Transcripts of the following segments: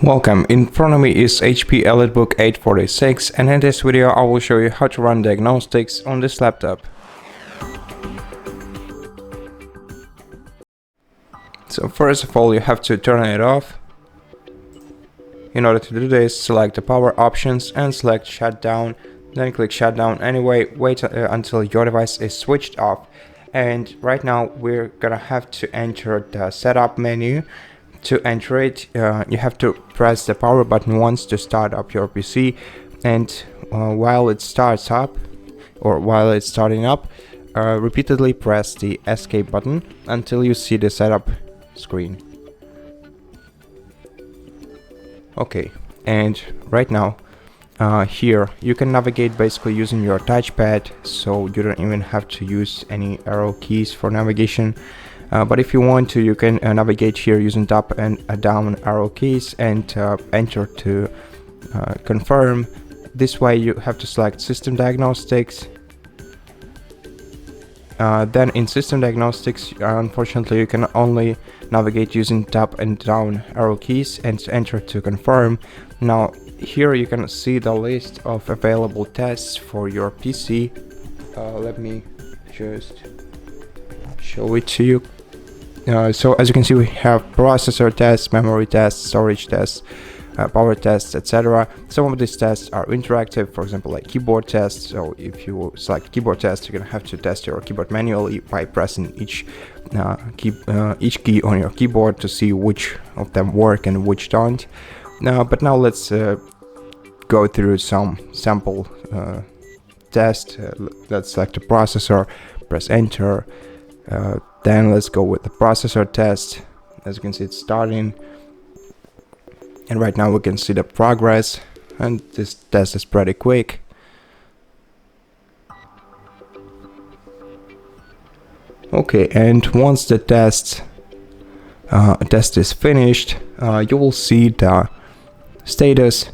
Welcome, in front of me is HP ELITEBOOK 846, and in this video I will show you how to run diagnostics on this laptop. So first of all, you have to turn it off. In order to do this, select the power options and select shutdown, then click shutdown anyway. Wait until your device is switched off, and right now we're gonna have to enter the setup menu. To enter it, you have to press the power button once to start up your PC, and while it starts up, or while it's starting up, repeatedly press the escape button until you see the setup screen. Okay, and right now here you can navigate basically using your touchpad, so you don't even have to use any arrow keys for navigation. But if you want to, you can navigate here using up and down arrow keys and enter to confirm. This way you have to select System Diagnostics. Then in System Diagnostics, unfortunately, you can only navigate using up and down arrow keys and enter to confirm. Now here you can see the list of available tests for your PC. Let me just show it to you. So as you can see, we have processor tests, memory tests, storage tests, power tests, etc. Some of these tests are interactive, for example like keyboard tests. So if you select keyboard test, you're gonna have to test your keyboard manually by pressing each key on your keyboard to see which of them work and which don't. But now let's go through some sample test. Let's select the processor, press enter. Then let's go with the processor test. As you can see, it's starting, and right now we can see the progress, and this test is pretty quick. Okay, and once the test is finished, you will see the status.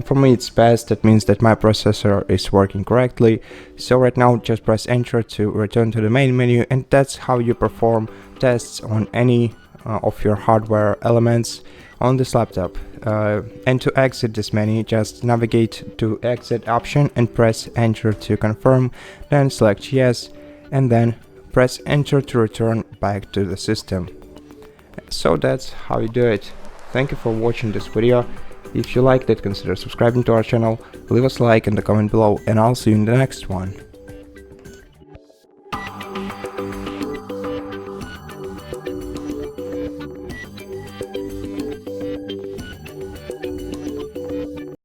For me it's passed. That means that my processor is working correctly. So right now just press enter to return to the main menu, and that's how you perform tests on any of your hardware elements on this laptop. And to exit this menu, just navigate to exit option and press enter to confirm, then select yes, and then press enter to return back to the system. So that's how you do it. Thank you for watching this video. If you liked it, consider subscribing to our channel, leave us a like in the comment below, and I'll see you in the next one.